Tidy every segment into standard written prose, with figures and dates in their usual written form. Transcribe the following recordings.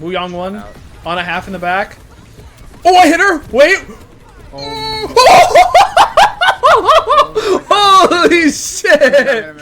Wuyang one on a half in the back. Oh, I hit her! Wait! Holy shit!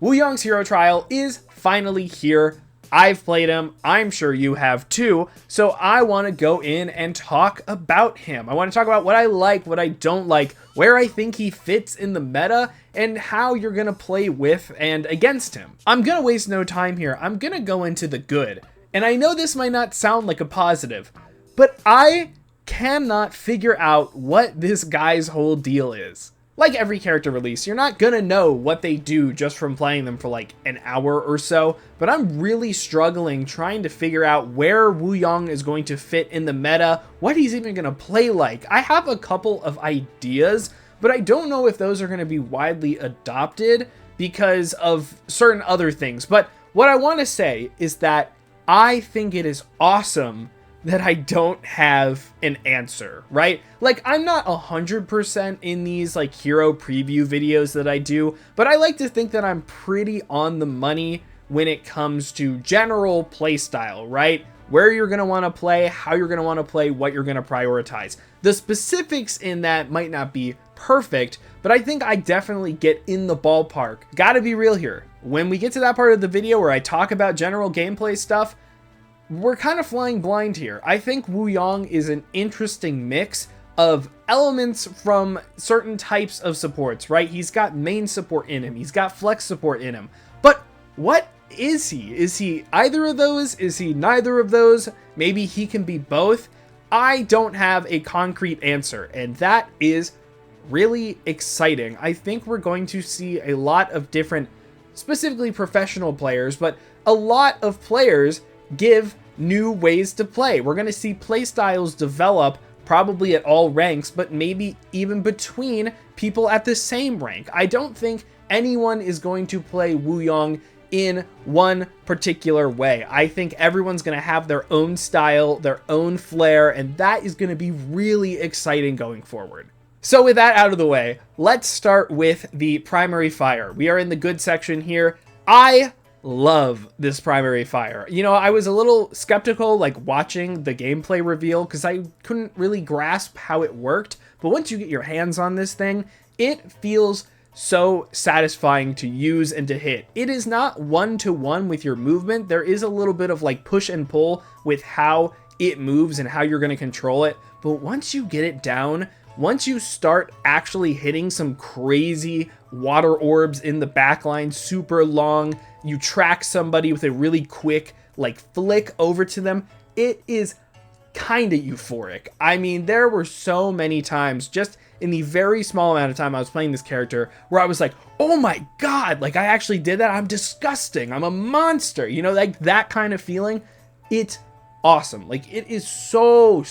Wuyang's hero trial is finally here. I've played him. I'm sure you have too. So I want to go in and talk about him. I want to talk about what I like, what I don't like, where I think he fits in the meta, and how you're going to play with and against him. I'm going to waste no time here. I'm going to go into the good. And I know this might not sound like a positive, but I cannot figure out what this guy's whole deal is. Like every character release, you're not gonna know what they do just from playing them for like an hour or so, but I'm really struggling trying to figure out where Wuyang is going to fit in the meta, what he's even gonna play like. I have a couple of ideas, but I don't know if those are gonna be widely adopted because of certain other things. But what I wanna say is that I think it is awesome that I don't have an answer, right? Like, I'm not 100% in these like hero preview videos that I do, but I like to think that I'm pretty on the money when it comes to general play style, right? Where you're going to want to play, how you're going to want to play, what you're going to prioritize. The specifics in that might not be perfect, but I think I definitely get in the ballpark. Gotta be real here. When we get to that part of the video where I talk about general gameplay stuff, we're kind of flying blind here. I think Wuyang is an interesting mix of elements from certain types of supports, right? He's got main support in him. He's got flex support in him. But what is he? Is he either of those? Is he neither of those? Maybe he can be both. I don't have a concrete answer, and that is really exciting. I think we're going to see a lot of different, specifically professional players, but a lot of players give new ways to play. We're going to see play styles develop probably at all ranks, but maybe even between people at the same rank. I don't think anyone is going to play Wuyang in one particular way. I think everyone's going to have their own style, their own flair, and that is going to be really exciting going forward. So with that out of the way, let's start with the primary fire. We are in the good section here. I love this primary fire. You know, I was a little skeptical like watching the gameplay reveal because I couldn't really grasp how it worked, but once you get your hands on this thing, it feels so satisfying to use and to hit. It is not one-to-one with your movement. There is a little bit of like push and pull with how it moves and how you're going to control it, but once you get it down, once you start actually hitting some crazy water orbs in the backline, super long, you track somebody with a really quick like flick over to them, it is kind of euphoric. I mean, there were so many times just in the very small amount of time I was playing this character where I was like, oh my god, like I actually did that. I'm disgusting. I'm a monster. You know, like that kind of feeling. It's awesome. Like it is so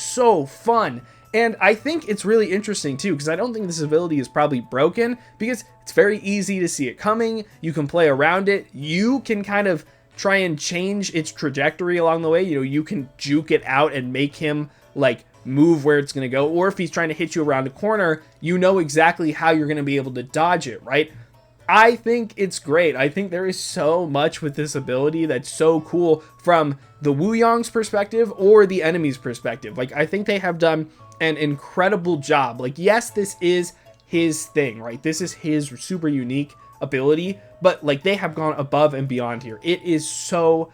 fun. And I think it's really interesting too, because I don't think this ability is probably broken, because it's very easy to see it coming. You can play around it. You can kind of try and change its trajectory along the way. You know, you can juke it out and make him like move where it's going to go. Or if he's trying to hit you around a corner, you know exactly how you're going to be able to dodge it, right? I think it's great. I think there is so much with this ability that's so cool from the Wuyang's perspective or the enemy's perspective. Like, I think they have done an incredible job. Like, yes, this is his thing, right? This is his super unique ability, but like they have gone above and beyond here. It is so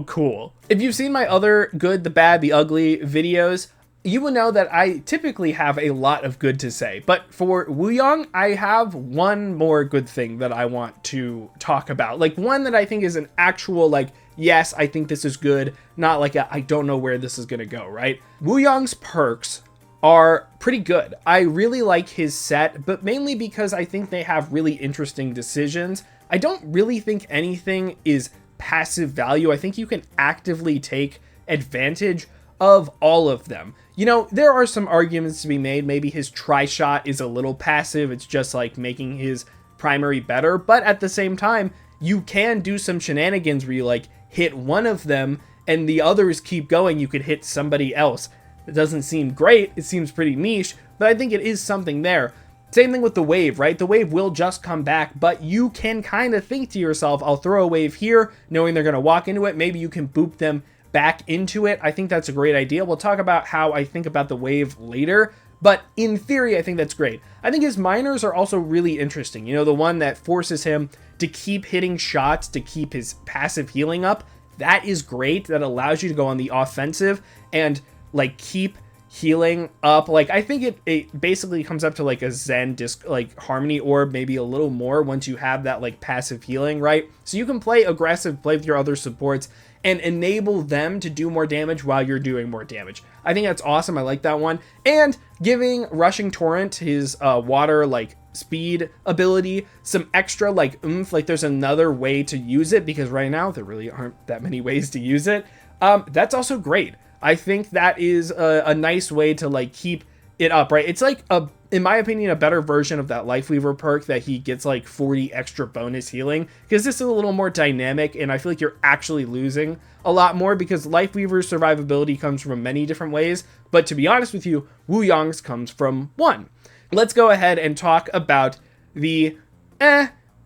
cool. If you've seen my other good, the bad, the ugly videos, you will know that I typically have a lot of good to say, but for Wuyang, I have one more good thing that I want to talk about. Like one that I think is an actual like, yes, I think this is good, not like I don't know where this is going to go, right? Wuyang's perks are pretty good. I really like his set, but mainly because I think they have really interesting decisions. I don't really think anything is passive value. I think you can actively take advantage of all of them. You know, there are some arguments to be made. Maybe his tri-shot is a little passive. It's just like making his primary better, but at the same time, you can do some shenanigans where you like hit one of them and the others keep going. You could hit somebody else. It doesn't seem great. It seems pretty niche, but I think it is something there. Same thing with the wave, right? The wave will just come back, but you can kind of think to yourself, I'll throw a wave here, knowing they're going to walk into it. Maybe you can boop them back into it, I think that's a great idea. We'll talk about how I think about the wave later, but in theory, I think that's great. I think his minors are also really interesting. You know, the one that forces him to keep hitting shots to keep his passive healing up. That is great. That allows you to go on the offensive and like keep healing up. Like, I think it basically comes up to like a Zen disc, like harmony orb, maybe a little more once you have that like passive healing, right? So you can play aggressive, play with your other supports, and enable them to do more damage while you're doing more damage. I think that's awesome. I like that one. And giving Rushing Torrent, his water like speed ability, some extra like oomph. Like, there's another way to use it, because right now there really aren't that many ways to use it. That's also great. I think that is a nice way to like keep it up, right? It's like in my opinion, a better version of that Lifeweaver perk that he gets like 40 extra bonus healing, because this is a little more dynamic, and I feel like you're actually losing a lot more, because Lifeweaver's survivability comes from many different ways, but to be honest with you, Wuyang's comes from one. Let's go ahead and talk about the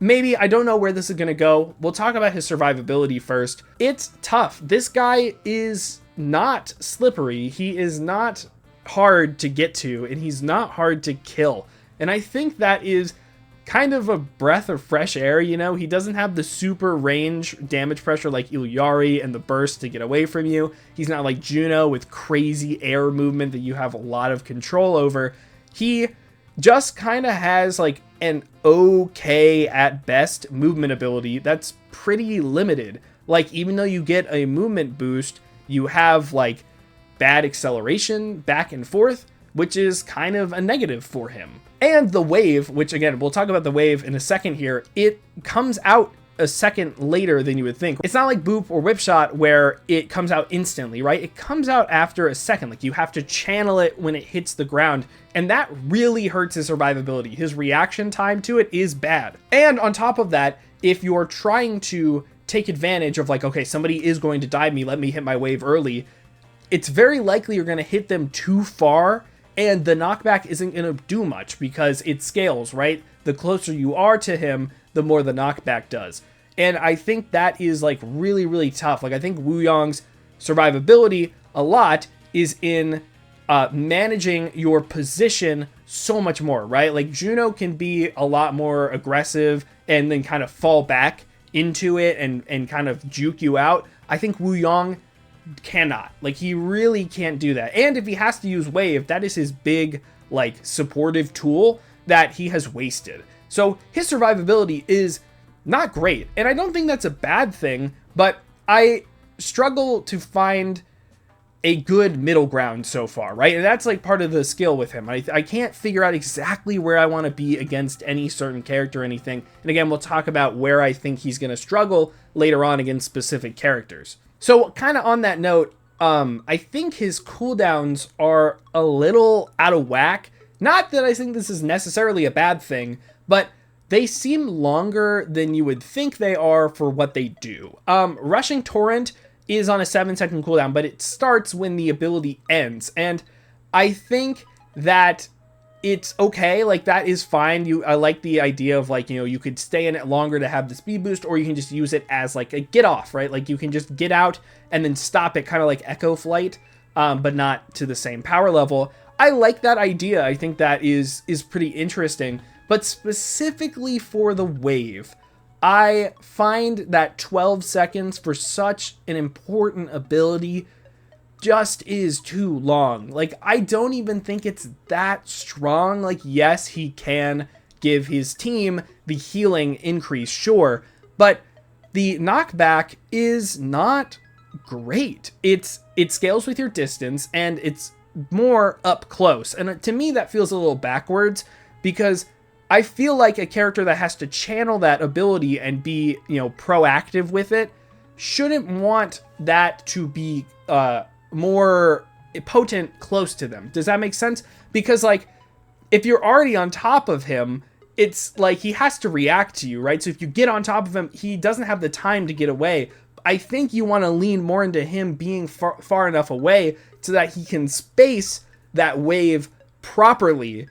maybe, I don't know where this is going to go. We'll talk about his survivability first. It's tough. This guy is not slippery. He is not hard to get to, and he's not hard to kill. And I think that is kind of a breath of fresh air, you know? He doesn't have the super range damage pressure like Ilyari and the burst to get away from you. He's not like Juno with crazy air movement that you have a lot of control over. He just kind of has like an okay at best movement ability that's pretty limited. Like, even though you get a movement boost, you have like bad acceleration back and forth, which is kind of a negative for him. And the wave, which again, we'll talk about the wave in a second here, it comes out a second later than you would think. It's not like Boop or Whip Shot where it comes out instantly, right? It comes out after a second. Like, you have to channel it when it hits the ground, and that really hurts his survivability. His reaction time to it is bad. And on top of that, if you're trying to take advantage of like, okay, somebody is going to dive me, let me hit my wave early, it's very likely you're going to hit them too far, and the knockback isn't going to do much because it scales, right? The closer you are to him, the more the knockback does. And I think that is like really, really tough. Like, I think Wuyang's survivability a lot is in managing your position so much more, right? Like, Juno can be a lot more aggressive and then kind of fall back into it and kind of juke you out. I think Wuyang cannot. Like, he really can't do that. And if he has to use wave, that is his big like supportive tool that he has wasted. So his survivability is not great, and I don't think that's a bad thing, but I struggle to find a good middle ground so far, right? And that's like part of the skill with him. I can't figure out exactly where I want to be against any certain character or anything. And again, we'll talk about where I think he's going to struggle later on against specific characters. So kind of on that note, I think his cooldowns are a little out of whack. Not that I think this is necessarily a bad thing, but they seem longer than you would think they are for what they do. Rushing Torrent is on a 7-second cooldown, but it starts when the ability ends. And I think that it's okay. Like, that is fine. I like the idea of like, you know, you could stay in it longer to have the speed boost, or you can just use it as like a get off, right? Like, you can just get out and then stop it, kind of like Echo Flight, but not to the same power level. I like that idea. I think that is pretty interesting. But specifically for the wave, I find that 12 seconds for such an important ability just is too long. Like, I don't even think it's that strong. Like, yes, he can give his team the healing increase, sure, but the knockback is not great. It scales with your distance, and it's more up close. And to me, that feels a little backwards, because I feel like a character that has to channel that ability and be, you know, proactive with it shouldn't want that to be more potent close to them. Does that make sense? Because like, if you're already on top of him, it's like he has to react to you, right? So if you get on top of him, he doesn't have the time to get away. I think you want to lean more into him being far enough away so that he can space that wave properly.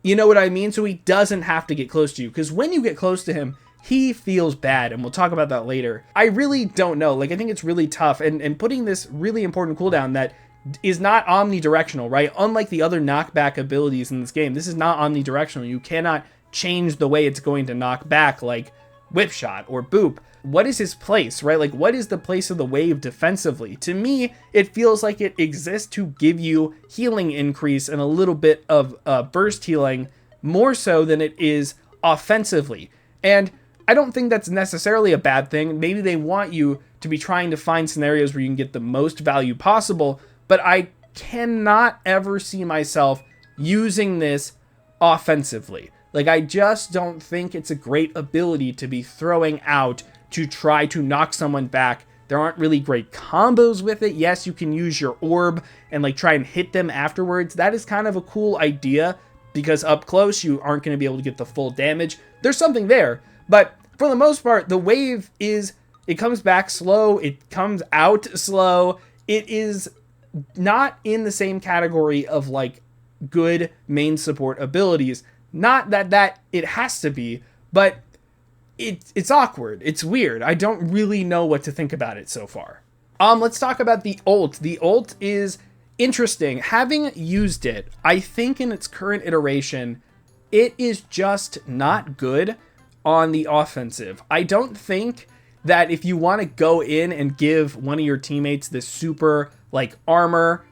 You know what I mean? So he doesn't have to get close to you. Because when you get close to him, he feels bad, and we'll talk about that later. I really don't know. Like, I think it's really tough, and putting this really important cooldown that is not omnidirectional, right? Unlike the other knockback abilities in this game, this is not omnidirectional. You cannot change the way it's going to knock back, like Whip Shot or Boop. What is his place, right? Like, what is the place of the wave defensively? To me, it feels like it exists to give you healing increase and a little bit of burst healing, more so than it is offensively. And I don't think that's necessarily a bad thing. Maybe they want you to be trying to find scenarios where you can get the most value possible, but I cannot ever see myself using this offensively. Like, I just don't think it's a great ability to be throwing out to try to knock someone back. There aren't really great combos with it. Yes, you can use your orb and like try and hit them afterwards. That is kind of a cool idea because up close you aren't going to be able to get the full damage. There's something there, but for the most part, the wave it comes back slow. It comes out slow. It is not in the same category of like good main support abilities. Not that it has to be, but it's awkward. It's weird. I don't really know what to think about it so far. Let's talk about the ult. The ult is interesting. Having used it, I think in its current iteration, it is just not good on the offensive. I don't think that if you want to go in and give one of your teammates this super like armor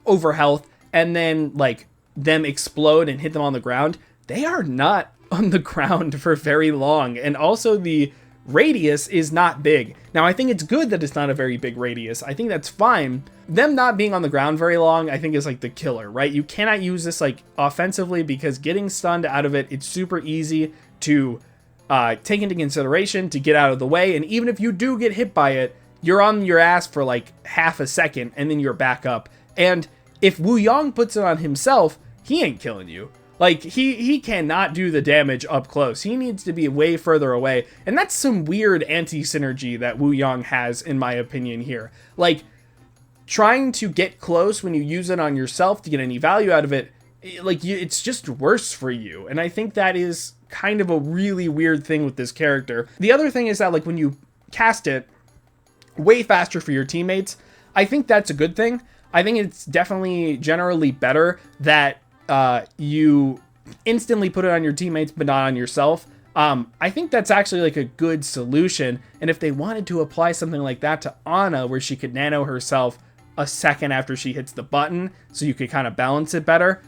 over health and then like them explode and hit them on the ground, they are not on the ground for very long. And also the radius is not big. Now, I think it's good that it's not a very big radius. I think that's fine. Them not being on the ground very long, I think is like the killer, right? You cannot use this like offensively because getting stunned out of it, it's super easy to take into consideration to get out of the way. And even if you do get hit by it, you're on your ass for like half a second and then you're back up. And if Wuyang puts it on himself, he ain't killing you. Like, he cannot do the damage up close. He needs to be way further away. And that's some weird anti-synergy that Wuyang has, in my opinion, here. Like, trying to get close when you use it on yourself to get any value out of it, like, it's just worse for you. And I think that is kind of a really weird thing with this character. The other thing is that, like, when you cast it way faster for your teammates, I think that's a good thing. I think it's definitely generally better that you instantly put it on your teammates but not on yourself. I think that's actually like a good solution, and if they wanted to apply something like that to Ana where she could nano herself a second after she hits the button so you could kind of balance it better,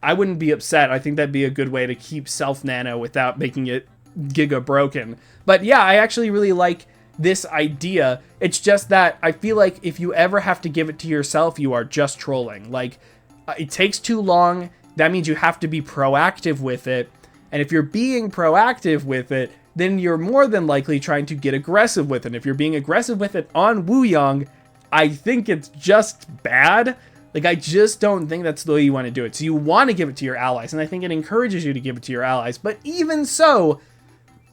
I wouldn't be upset. I think that'd be a good way to keep self nano without making it giga broken. But yeah, I actually really like this idea. It's just that I feel like if you ever have to give it to yourself, you are just trolling. Like, it takes too long. That means you have to be proactive with it. And if you're being proactive with it, then you're more than likely trying to get aggressive with it. And if you're being aggressive with it on Wuyang, I think it's just bad. Like, I just don't think that's the way you want to do it. So you want to give it to your allies, and I think it encourages you to give it to your allies. But even so,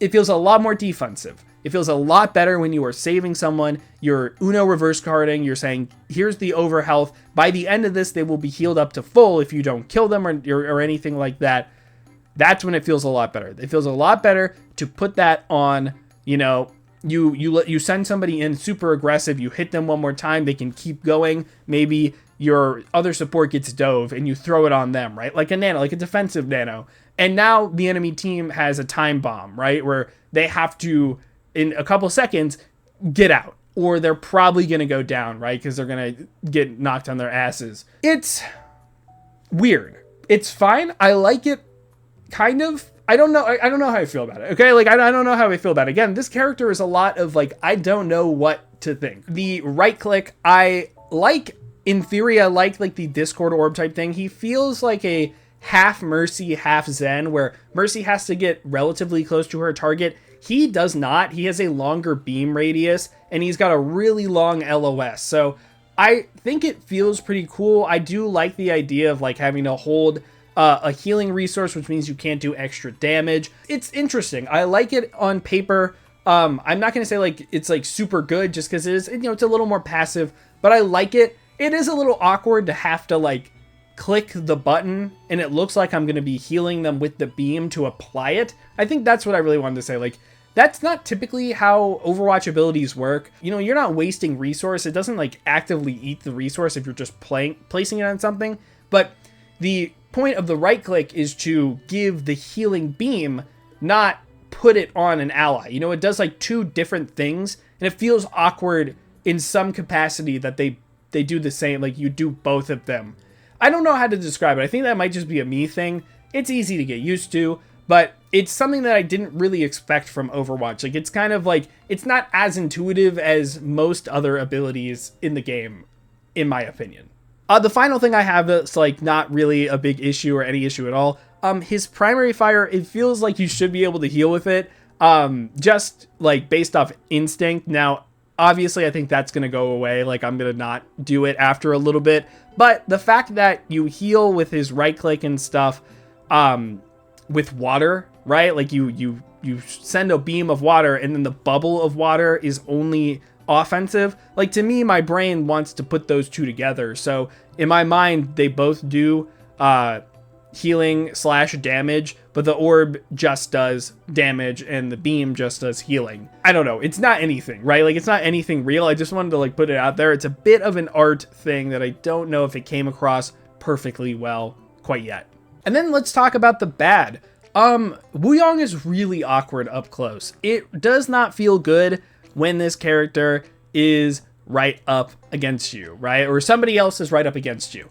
it feels a lot more defensive. It feels a lot better when you are saving someone, you're Uno reverse carding, you're saying, here's the over health. By the end of this, they will be healed up to full if you don't kill them or anything like that. That's when it feels a lot better. It feels a lot better to put that on, you know, you send somebody in super aggressive, you hit them one more time, they can keep going. Maybe your other support gets dove and you throw it on them, right? Like a nano, like a defensive nano. And now the enemy team has a time bomb, right? Where they have to, in a couple seconds, get out, or they're probably going to go down, right? Because they're going to get knocked on their asses. It's weird. It's fine. I like it, kind of. I don't know how I feel about it. Okay, like I don't know how I feel about it. Again, this character is a lot of like, I don't know what to think. The right click, I like. In theory, I like the Discord orb type thing. He feels like a half Mercy, half Zen, where Mercy has to get relatively close to her target. He does not. He has a longer beam radius, and he's got a really long LOS. So I think it feels pretty cool. I do like the idea of like having to hold a healing resource, which means you can't do extra damage. It's interesting. I like it on paper. I'm not going to say like it's like super good just because it is, you know, it's a little more passive, but I like it. It is a little awkward to have to like click the button and it looks like I'm going to be healing them with the beam to apply it. I think that's what I really wanted to say. Like, That's not typically how Overwatch abilities work. You know, you're not wasting resource. It doesn't like actively eat the resource if you're just placing it on something. But the point of the right click is to give the healing beam, not put it on an ally. You know, it does like two different things, and it feels awkward in some capacity that they do the same, like you do both of them. I don't know how to describe it. I think that might just be a me thing. It's easy to get used to, but it's something that I didn't really expect from Overwatch. Like, it's kind of like, it's not as intuitive as most other abilities in the game, in my opinion. The final thing I have that's like not really a big issue or any issue at all. His primary fire, it feels like you should be able to heal with it, just like based off instinct. Now, obviously, I think that's going to go away. Like, I'm going to not do it after a little bit. But the fact that you heal with his right click and stuff, with water, right? Like you send a beam of water and then the bubble of water is only offensive. Like, to me, my brain wants to put those two together. So in my mind, they both do healing / damage, but the orb just does damage and the beam just does healing. I don't know. It's not anything, right? Like, it's not anything real. I just wanted to like put it out there. It's a bit of an art thing that I don't know if it came across perfectly well quite yet. And then let's talk about the bad. Wuyang is really awkward up close. It does not feel good when this character is right up against you, right? Or somebody else is right up against you.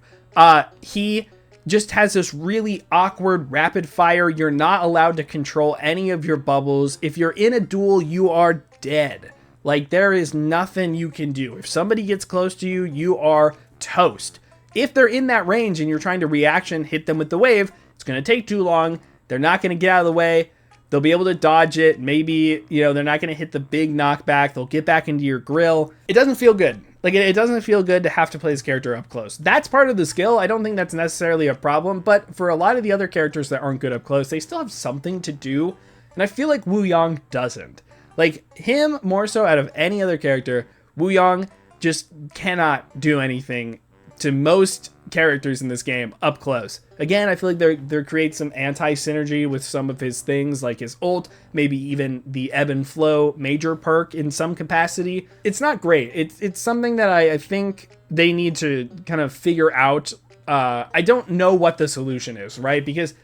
He just has this really awkward rapid fire. You're not allowed to control any of your bubbles. If you're in a duel, you are dead. Like, there is nothing you can do. If somebody gets close to you, you are toast. If they're in that range and you're trying to reaction, hit them with the wave, it's going to take too long. They're not going to get out of the way. They'll be able to dodge it. Maybe, you know, they're not going to hit the big knockback. They'll get back into your grill. It doesn't feel good. Like, it doesn't feel good to have to play this character up close. That's part of the skill. I don't think that's necessarily a problem, but for a lot of the other characters that aren't good up close, they still have something to do, and I feel like Wuyang doesn't. Like, him more so out of any other character, Wuyang just cannot do anything to most characters in this game up close. Again, I feel like there creates some anti-synergy with some of his things, like his ult, maybe even the ebb and flow major perk in some capacity. It's not great. It's something that I think they need to kind of figure out. I don't know what the solution is, right? Because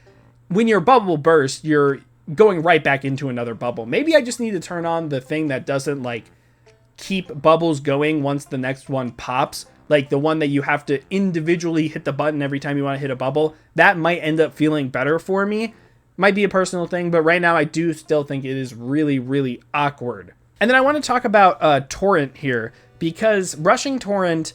when your bubble bursts, you're going right back into another bubble. Maybe I just need to turn on the thing that doesn't like keep bubbles going once the next one pops. Like the one that you have to individually hit the button every time you want to hit a bubble. That might end up feeling better for me. Might be a personal thing, but right now I do still think it is really, really awkward. And then I want to talk about Torrent here, because rushing Torrent,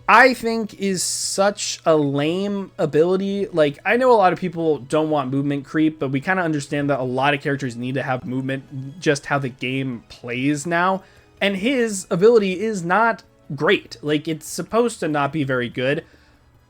I think, is such a lame ability. Like, I know a lot of people don't want movement creep, but we kind of understand that a lot of characters need to have movement, just how the game plays now. And his ability is not great. Like, it's supposed to not be very good,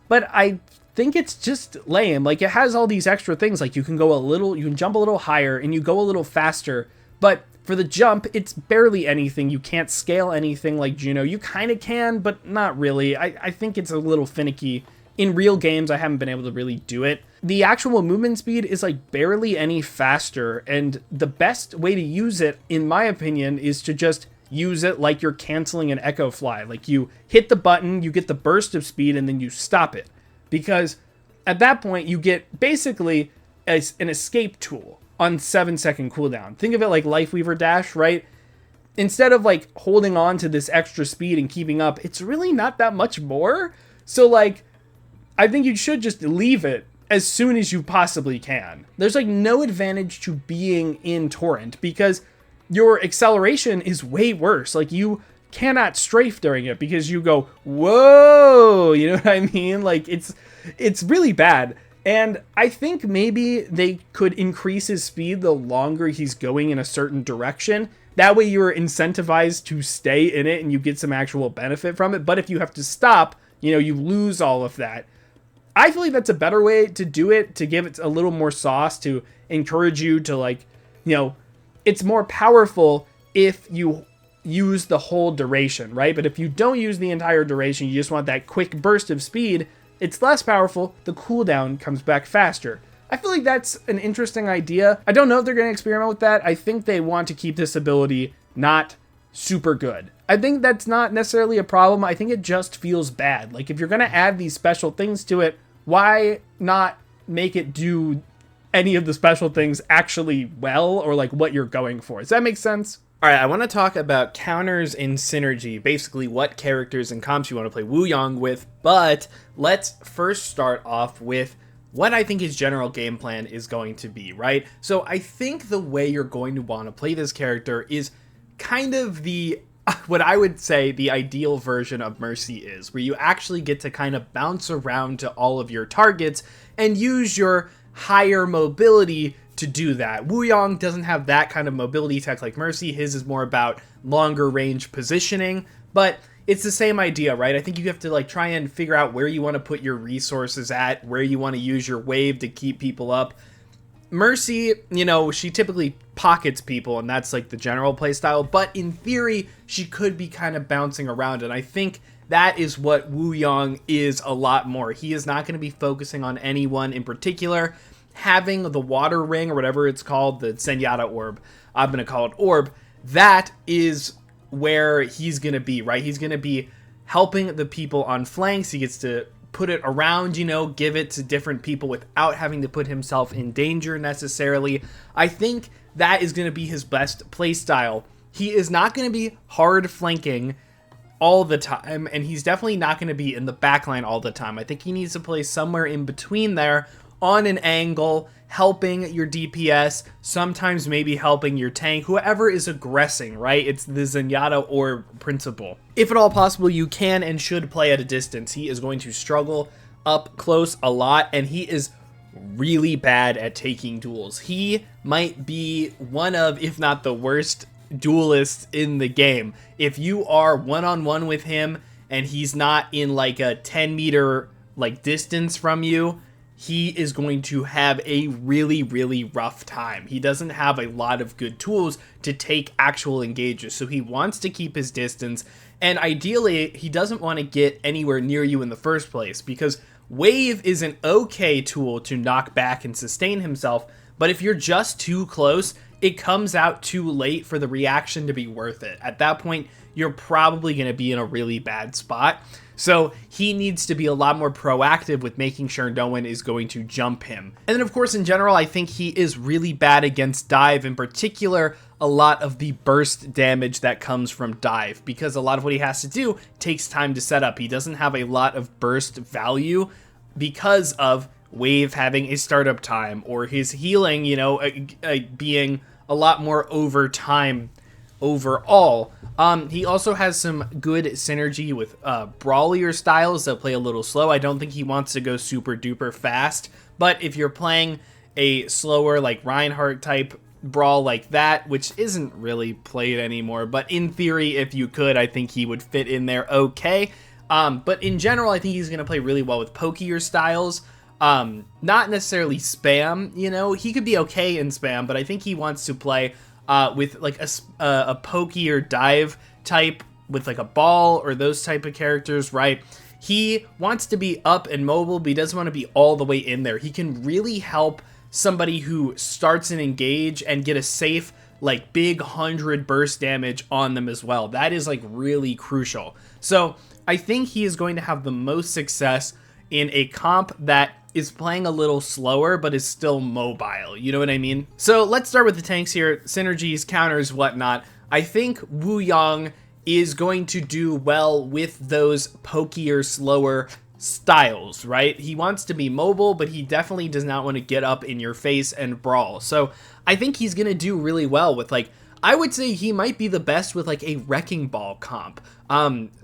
but I think it's just lame. Like, it has all these extra things, like you can jump a little higher and you go a little faster, but for the jump, it's barely anything. You can't scale anything like Juno. You kind of can, but not really. I think it's a little finicky. In real games, I haven't been able to really do it. The actual movement speed is like barely any faster, and the best way to use it, in my opinion, is to just use it like you're canceling an echo fly. Like, you hit the button, you get the burst of speed, and then you stop it. Because at that point, you get basically as an escape tool on 7-second cooldown. Think of it like Lifeweaver Dash, right? Instead of like holding on to this extra speed and keeping up, it's really not that much more. So like, I think you should just leave it as soon as you possibly can. There's like no advantage to being in Torrent because your acceleration is way worse. Like, you cannot strafe during it because you go, whoa, you know what I mean? Like, it's really bad. And I think maybe they could increase his speed the longer he's going in a certain direction. That way you're incentivized to stay in it and you get some actual benefit from it. But if you have to stop, you know, you lose all of that. I feel like that's a better way to do it, to give it a little more sauce, to encourage you to, like, you know, it's more powerful if you use the whole duration, right? But if you don't use the entire duration, you just want that quick burst of speed, it's less powerful. The cooldown comes back faster. I feel like that's an interesting idea. I don't know if they're going to experiment with that. I think they want to keep this ability not super good. I think that's not necessarily a problem. I think it just feels bad. Like, if you're going to add these special things to it, why not make it do any of the special things actually well, or like what you're going for? Does that make sense? All right, I want to talk about counters in Synergy, basically what characters and comps you want to play Wuyang with, but let's first start off with what I think his general game plan is going to be, right? So I think the way you're going to want to play this character is kind of the, what I would say the ideal version of Mercy is, where you actually get to kind of bounce around to all of your targets and use your higher mobility to do that. Wuyang doesn't have that kind of mobility tech like Mercy. His is more about longer range positioning, but it's the same idea, right? I think you have to like try and figure out where you want to put your resources at, where you want to use your wave to keep people up. Mercy, you know, she typically pockets people, and that's like the general playstyle, but in theory, she could be kind of bouncing around, and I think that is what Wuyang is a lot more. He is not going to be focusing on anyone in particular. Having the water ring, or whatever it's called, the Zenyatta orb, I'm going to call it orb, that is where he's going to be, right? He's going to be helping the people on flanks. He gets to put it around, you know, give it to different people without having to put himself in danger necessarily. I think that is going to be his best playstyle. He is not going to be hard flanking all the time, and he's definitely not going to be in the backline all the time. I think he needs to play somewhere in between there, on an angle, helping your DPS, sometimes maybe helping your tank, whoever is aggressing, right? It's the Zenyatta or principle. If at all possible, you can and should play at a distance. He is going to struggle up close a lot, and he is really bad at taking duels. He might be one of, if not the worst, duelists in the game. If you are one-on-one with him and he's not in like a 10-meter like distance from you, he is going to have a really, really rough time. He doesn't have a lot of good tools to take actual engages, so he wants to keep his distance, and ideally, he doesn't want to get anywhere near you in the first place, because Wave is an okay tool to knock back and sustain himself, but if you're just too close, it comes out too late for the reaction to be worth it. At that point, you're probably going to be in a really bad spot. So he needs to be a lot more proactive with making sure no one is going to jump him. And then of course, in general, I think he is really bad against dive, in particular, a lot of the burst damage that comes from dive, because a lot of what he has to do takes time to set up. He doesn't have a lot of burst value because of Wave having a startup time, or his healing, you know, being a lot more over time overall. He also has some good synergy with brawlier styles that play a little slow. I don't think he wants to go super duper fast, but if you're playing a slower like Reinhardt type brawl like that, which isn't really played anymore, but in theory, if you could, I think he would fit in there okay. But in general, I think he's going to play really well with pokier styles. Not necessarily spam, you know, he could be okay in spam, but I think he wants to play with like a pokier dive type with like a ball or those type of characters, right? He wants to be up and mobile, but he doesn't want to be all the way in there. He can really help somebody who starts an engage and get a safe, like big 100 burst damage on them as well. That is like really crucial. So I think he is going to have the most success in a comp that is playing a little slower, but is still mobile. You know what I mean? So let's start with the tanks here. Synergies, counters, whatnot. I think Wuyang is going to do well with those pokier, slower styles, right? He wants to be mobile, but he definitely does not want to get up in your face and brawl. So I think he's going to do really well with like, I would say he might be the best with like a Wrecking Ball comp.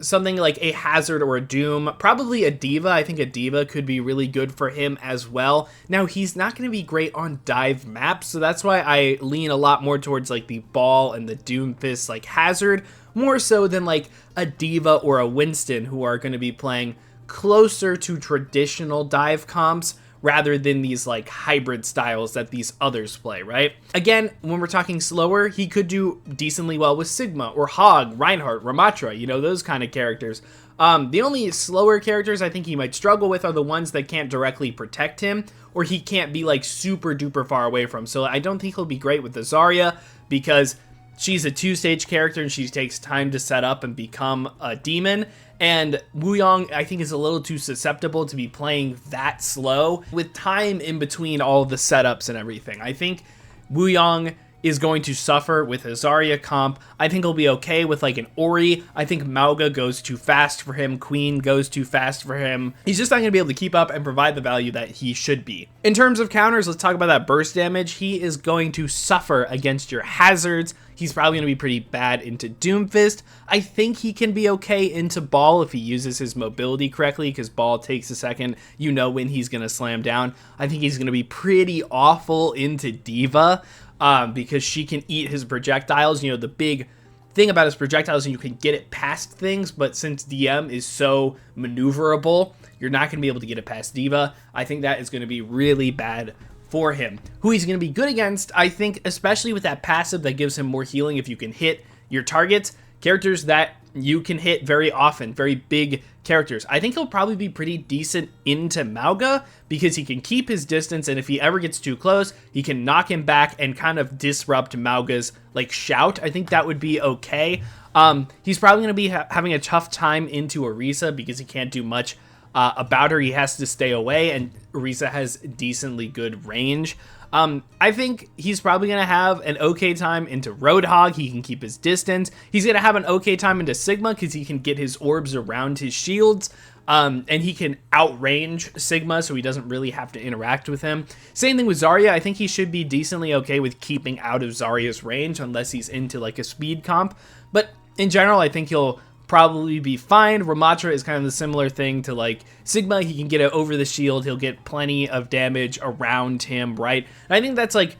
Something like a Hazard or a Doom, probably a D.Va. I think a D.Va could be really good for him as well. Now, he's not going to be great on dive maps, so that's why I lean a lot more towards like the Ball and the Doomfist like Hazard, more so than like a D.Va or a Winston, who are going to be playing closer to traditional dive comps rather than these like hybrid styles that these others play, right? Again, when we're talking slower, he could do decently well with Sigma or Hog, Reinhardt, Ramatra, you know, those kind of characters. The only slower characters I think he might struggle with are the ones that can't directly protect him, or he can't be like super duper far away from. So I don't think he'll be great with the Zarya, because she's a 2-stage character and she takes time to set up and become a demon. And Wuyang, I think, is a little too susceptible to be playing that slow with time in between all the setups and everything. I think Wuyang is going to suffer with a Zarya comp. I think he'll be okay with like an Ori. I think Mauga goes too fast for him. Queen goes too fast for him. He's just not going to be able to keep up and provide the value that he should be. In terms of counters, let's talk about that burst damage. He is going to suffer against your hazards. He's probably going to be pretty bad into Doomfist. I think he can be okay into Ball if he uses his mobility correctly, because Ball takes a second. You know when he's going to slam down. I think he's going to be pretty awful into Diva, because she can eat his projectiles. You know, the big thing about his projectiles is you can get it past things, but since DM is so maneuverable, you're not going to be able to get it past Diva. I think that is going to be really bad for him. Who he's going to be good against, I think, especially with that passive that gives him more healing if you can hit your targets, characters that you can hit very often, very big characters. I think he'll probably be pretty decent into Mauga, because he can keep his distance, and if he ever gets too close, he can knock him back and kind of disrupt Mauga's like shout. I think that would be okay. He's probably going to be having a tough time into Orisa, because he can't do much about her. He has to stay away, and Orisa has decently good range. I think he's probably going to have an okay time into Roadhog. He can keep his distance. He's going to have an okay time into Sigma, because he can get his orbs around his shields. And he can outrange Sigma, so he doesn't really have to interact with him. Same thing with Zarya. I think he should be decently okay with keeping out of Zarya's range, unless he's into like a speed comp. But in general, I think he'll probably be fine. Ramatra is kind of the similar thing to like Sigma. He can get it over the shield. He'll get plenty of damage around him, right? And I think that's like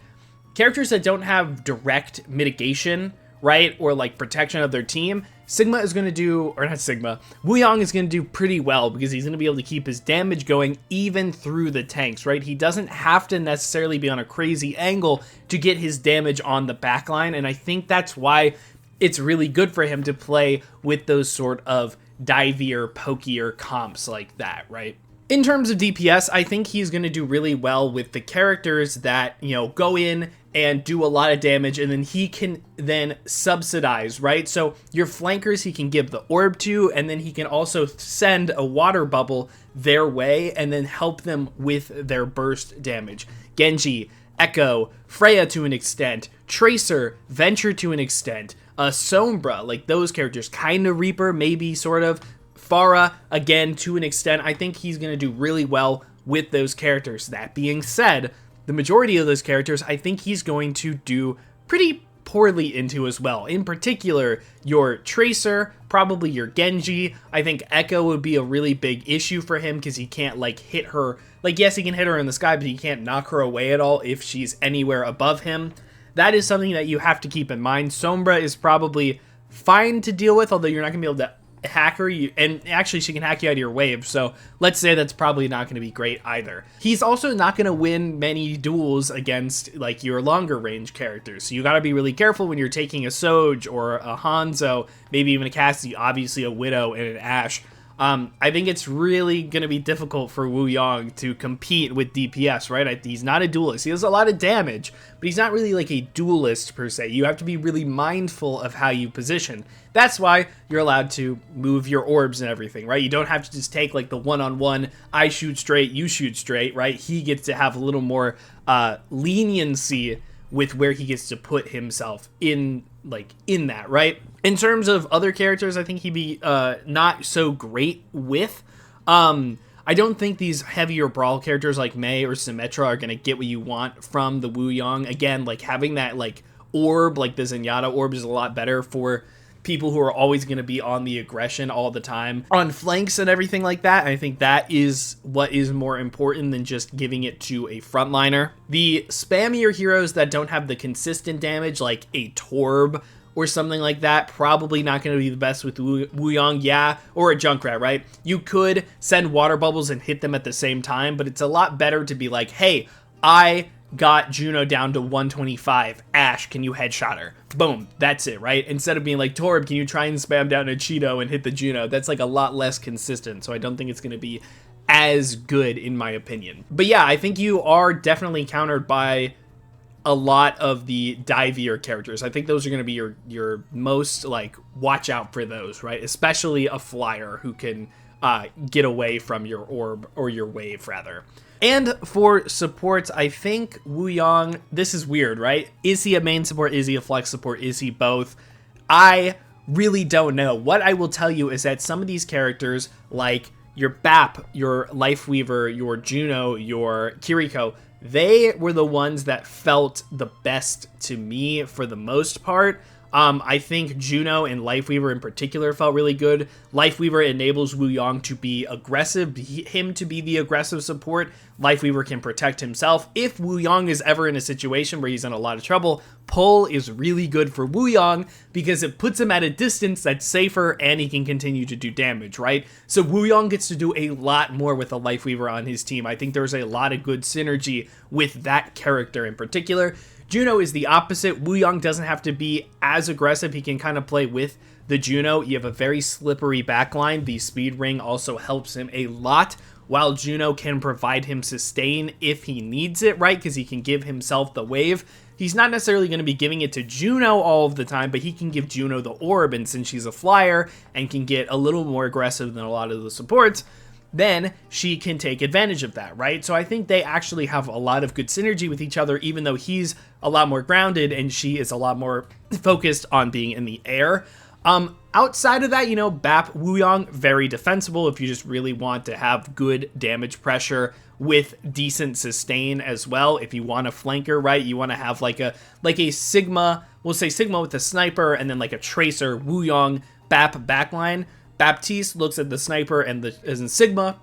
characters that don't have direct mitigation, right? Or like protection of their team. Sigma is going to do, or not Sigma, Wuyang is going to do pretty well, because he's going to be able to keep his damage going even through the tanks, right? He doesn't have to necessarily be on a crazy angle to get his damage on the backline, and I think that's why it's really good for him to play with those sort of divier, pokier comps like that, right? In terms of DPS, I think he's going to do really well with the characters that, you know, go in and do a lot of damage, and then he can then subsidize, right? So your flankers he can give the orb to, and then he can also send a water bubble their way and then help them with their burst damage. Genji, Echo, Freya to an extent, Tracer, Venture to an extent, Sombra, like those characters, kinda Reaper, maybe, sort of. Pharah, again, to an extent. I think he's going to do really well with those characters. That being said, the majority of those characters, I think he's going to do pretty poorly into as well. In particular, your Tracer, probably your Genji. I think Echo would be a really big issue for him, because he can't, like, hit her. Like, yes, he can hit her in the sky, but he can't knock her away at all if she's anywhere above him. That is something that you have to keep in mind. Sombra is probably fine to deal with, although you're not going to be able to hack her, and actually she can hack you out of your wave, so let's say that's probably not going to be great either. He's also not going to win many duels against like your longer range characters, so you got to be really careful when you're taking a Soj or a Hanzo, maybe even a Cassie, obviously a Widow and an Ashe. I think it's really going to be difficult for Wuyang to compete with DPS, right? He's not a duelist. He does a lot of damage, but he's not really like a duelist per se. You have to be really mindful of how you position. That's why you're allowed to move your orbs and everything, right? You don't have to just take like the one-on-one, I shoot straight, you shoot straight, right? He gets to have a little more leniency with where he gets to put himself in that, right? In terms of other characters, I think he'd be not so great with. I don't think these heavier brawl characters like Mei or Symmetra are going to get what you want from the Wuyang. Again, like having that like orb, like the Zenyatta orb, is a lot better for people who are always going to be on the aggression all the time, on flanks and everything like that. I think that is what is more important than just giving it to a frontliner. The spammier heroes that don't have the consistent damage, like a Torb or something like that, probably not going to be the best with Wuyang, yeah, or a Junkrat, right? You could send water bubbles and hit them at the same time, but it's a lot better to be like, hey, I got Juno down to 125. Ash, can you headshot her? Boom, that's it, right? Instead of being like, Torb, can you try and spam down a Cheeto and hit the Juno? That's like a lot less consistent, so I don't think it's going to be as good in my opinion. But yeah, I think you are definitely countered by a lot of the divier characters. I think those are going to be your most, like, watch out for those, right? Especially a flyer who can get away from your orb, or your wave rather. And for supports, I think Wuyang, this is weird, right? Is he a main support? Is he a flex support? Is he both? I really don't know. What I will tell you is that some of these characters, like your Bap, your Lifeweaver, your Juno, your Kiriko, they were the ones that felt the best to me for the most part. I think Juno and Lifeweaver in particular felt really good. Lifeweaver enables Wuyang to be aggressive, him to be the aggressive support. Lifeweaver can protect himself. If Wuyang is ever in a situation where he's in a lot of trouble, Pull is really good for Wuyang because it puts him at a distance that's safer and he can continue to do damage, right? So Wuyang gets to do a lot more with a Lifeweaver on his team. I think there's a lot of good synergy with that character in particular. Juno is the opposite. Wuyang doesn't have to be as aggressive. He can kind of play with the Juno. You have a very slippery backline. The speed ring also helps him a lot, while Juno can provide him sustain if he needs it, right? Because he can give himself the wave. He's not necessarily going to be giving it to Juno all of the time, but he can give Juno the orb, and since she's a flyer and can get a little more aggressive than a lot of the supports, then she can take advantage of that, right? So I think they actually have a lot of good synergy with each other, even though he's a lot more grounded and she is a lot more focused on being in the air. Outside of that, you know, Bap, Wuyang, very defensible if you just really want to have good damage pressure with decent sustain as well. If you want a flanker, right, you want to have like a Sigma, we'll say Sigma with a sniper, and then like a Tracer, Wuyang, Bap backline. Baptiste looks at the sniper and is in Sigma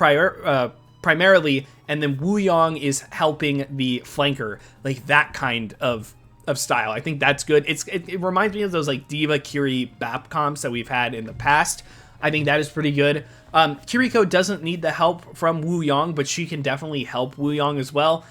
primarily, and then Wuyang is helping the flanker, like that kind of style. I think that's good. It reminds me of those like Diva, Kiri, Bap comps that we've had in the past. I think that is pretty good. Kiriko doesn't need the help from Wuyang, but she can definitely help Wuyang as well.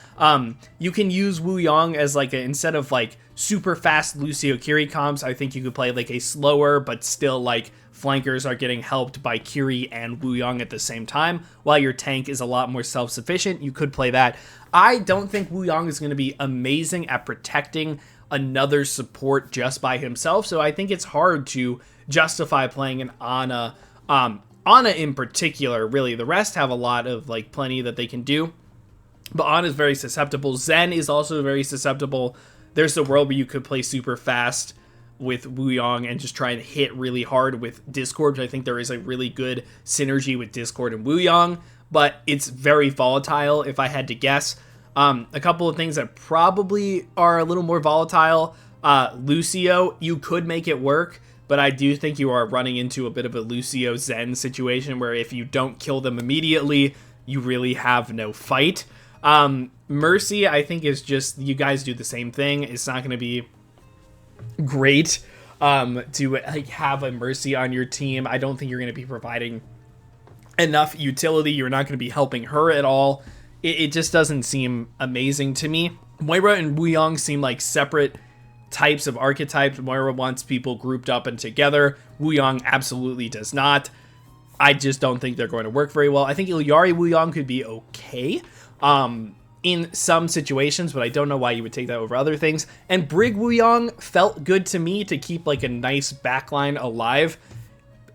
You can use Wuyang as like instead of like super fast Lucio Kiri comps, I think you could play like a slower but still like flankers are getting helped by Kiri and Wuyang at the same time, while your tank is a lot more self-sufficient. You could play that. I don't think Wuyang is going to be amazing at protecting another support just by himself, so I think it's hard to justify playing an Ana. Ana in particular, really. The rest have a lot of like plenty that they can do, but Ana is very susceptible. Zen is also very susceptible. There's the world where you could play super fast with Wuyang and just try and hit really hard with Discord, which I think there is a really good synergy with Discord and Wuyang, but it's very volatile if I had to guess. A couple of things that probably are a little more volatile. Lucio, you could make it work, but I do think you are running into a bit of a Lucio Zen situation where if you don't kill them immediately, you really have no fight. Mercy, I think, is just, you guys do the same thing. It's not going to be great to like have a Mercy on your team. I don't think you're going to be providing enough utility. You're not going to be helping her at all. It just doesn't seem amazing to me. Moira and Wuyang seem like separate types of archetypes. Moira wants people grouped up and together. Wuyang absolutely does not. I just don't think they're going to work very well. I think Ilyari Wuyang could be okay in some situations, but I don't know why you would take that over other things. And Brig Wuyang felt good to me to keep like a nice backline alive.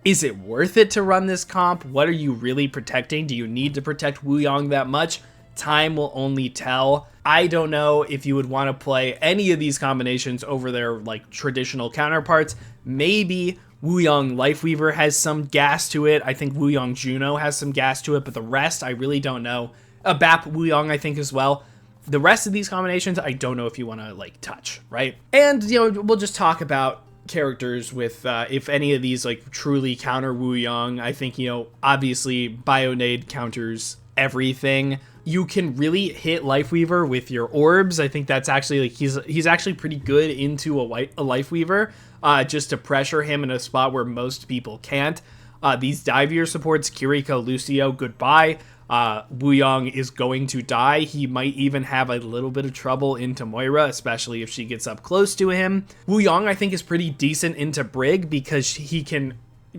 Is it worth it to run this comp? What are you really protecting? Do you need to protect Wuyang that much? Time will only tell. I don't know if you would want to play any of these combinations over their like traditional counterparts. Maybe Wuyang Lifeweaver has some gas to it. I think Wuyang Juno has some gas to it, but the rest I really don't know. Bap Wuyang I think as well. The rest of these combinations I don't know if you want to like touch, right? And you know, we'll just talk about characters with if any of these like truly counter Wuyang. I think, you know, obviously Bionade counters everything. You can really hit Lifeweaver with your orbs. I think that's actually like he's actually pretty good into a Lifeweaver, just to pressure him in a spot where most people can't. These divier supports, Kiriko, Lucio, goodbye. Wuyang is going to die. He might even have a little bit of trouble into Moira, especially if she gets up close to him. Wuyang, I think, is pretty decent into Brig because he can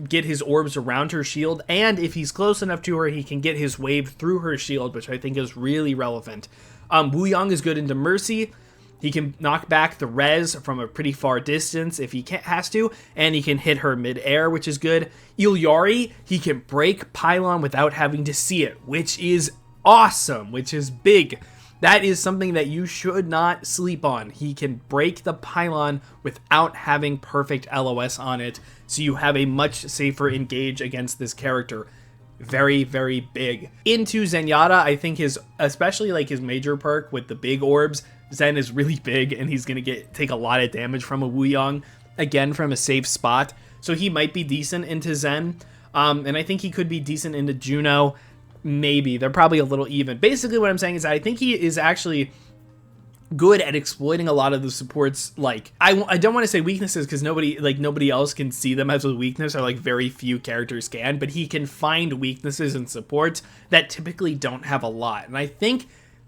get his orbs around her shield, and if he's close enough to her, he can get his wave through her shield, which I think is really relevant. Wuyang is good into Mercy. He can knock back the res from a pretty far distance if he has to, and he can hit her mid-air, which is good. Ilyari, he can break Pylon without having to see it, which is awesome, which is big. That is something that you should not sleep on. He can break the Pylon without having perfect LOS on it, so you have a much safer engage against this character. Very, very big. Into Zenyatta, I think especially like his major perk with the big orbs, Zen is really big, and he's going to take a lot of damage from a Wuyang, again, from a safe spot. So he might be decent into Zen, and I think he could be decent into Juno. Maybe. They're probably a little even. Basically, what I'm saying is that I think he is actually good at exploiting a lot of the supports. Like, I don't want to say weaknesses because nobody else can see them as a weakness, or like very few characters can, but he can find weaknesses in supports that typically don't have a lot. And I think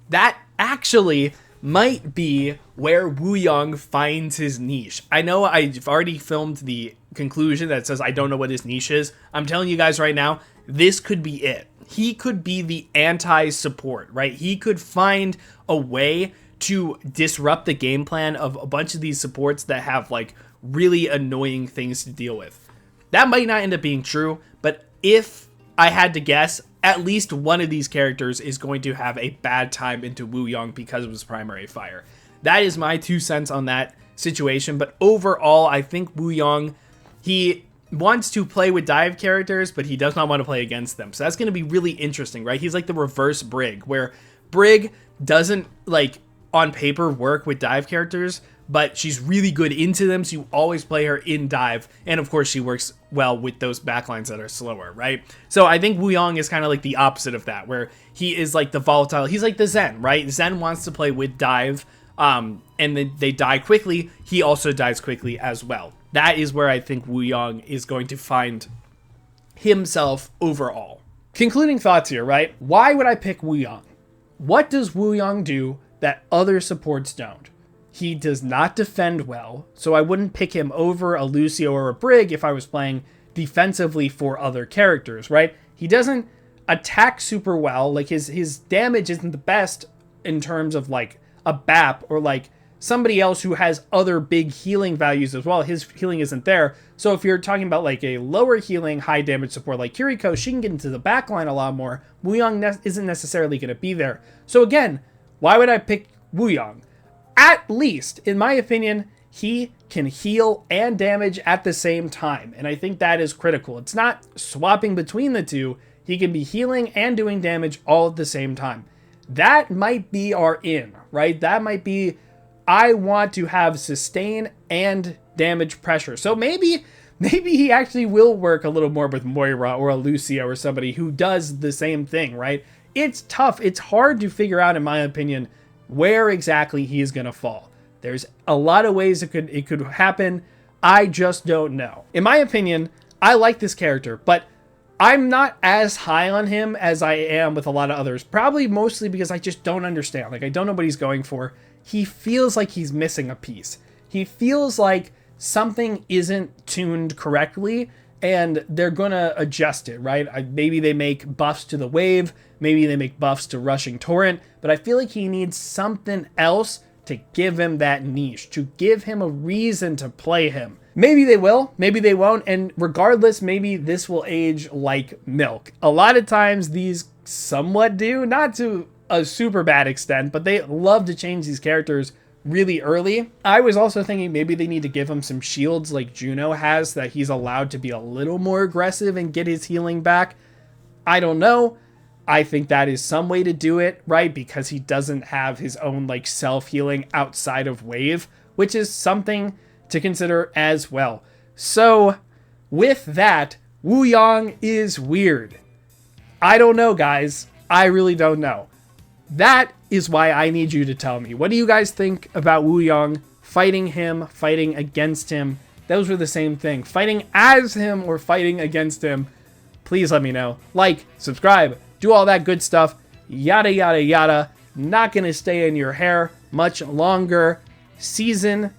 that actually might be where Wuyang finds his niche. I know I've already filmed the conclusion that says I don't know what his niche is. I'm telling you guys right now, this could be it. He could be the anti-support, right? He could find a way to disrupt the game plan of a bunch of these supports that have like really annoying things to deal with. That might not end up being true, but if I had to guess, at least one of these characters is going to have a bad time into Wuyang because of his primary fire. That is my 2 cents on that situation, but overall, I think Wuyang, he wants to play with dive characters, but he does not want to play against them. So that's going to be really interesting, right? He's like the reverse Brig, where Brig doesn't, like, on paper work with dive characters, but she's really good into them, so you always play her in dive, and of course she works well with those backlines that are slower, right? So I think Wuyang is kind of like the opposite of that, where he is like the volatile, he's like the Zen, right? Zen wants to play with dive, and then they die quickly, he also dies quickly as well. That is where I think Wuyang is going to find himself overall. Concluding thoughts here, right? Why would I pick Wuyang? What does Wuyang do that other supports don't? He does not defend well, so I wouldn't pick him over a Lucio or a Brig if I was playing defensively for other characters, right? He doesn't attack super well, like his damage isn't the best in terms of like a BAP or like somebody else who has other big healing values as well. His healing isn't there. So if you're talking about like a lower healing, high damage support like Kiriko, she can get into the backline a lot more. Wuyang isn't necessarily going to be there. So again, why would I pick Wuyang? At least, in my opinion, he can heal and damage at the same time. And I think that is critical. It's not swapping between the two. He can be healing and doing damage all at the same time. That might be our in, right? That might be, I want to have sustain and damage pressure. So maybe he actually will work a little more with Moira or a Lucia or somebody who does the same thing, right? It's tough. It's hard to figure out, in my opinion, where exactly he is going to fall. There's a lot of ways it could happen. I just don't know. In my opinion, I like this character, but I'm not as high on him as I am with a lot of others. Probably mostly because I just don't understand. Like, I don't know what he's going for. He feels like he's missing a piece. He feels like something isn't tuned correctly, and they're gonna adjust it, right? Maybe they make buffs to the wave, maybe they make buffs to rushing torrent, but I feel like he needs something else to give him that niche, to give him a reason to play him. Maybe they will, maybe they won't, and regardless, maybe this will age like milk. A lot of times these somewhat do, not to a super bad extent, but they love to change these characters really early. I was also thinking maybe they need to give him some shields like Juno has, that he's allowed to be a little more aggressive and get his healing back. I don't know. I think that is some way to do it, right? Because he doesn't have his own like self-healing outside of wave, which is something to consider as well. So with that, Wuyang is weird. I don't know, guys. I really don't know. That is why I need you to tell me. What do you guys think about Wuyang? Fighting him, fighting against him. Those were the same thing. Fighting as him or fighting against him. Please let me know. Like, subscribe, do all that good stuff, yada, yada, yada. Not going to stay in your hair much longer. Season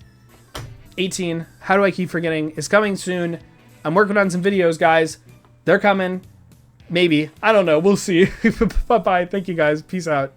18, how do I keep forgetting, is coming soon. I'm working on some videos, guys. They're coming. Maybe. I don't know. We'll see. Bye-bye. Thank you, guys. Peace out.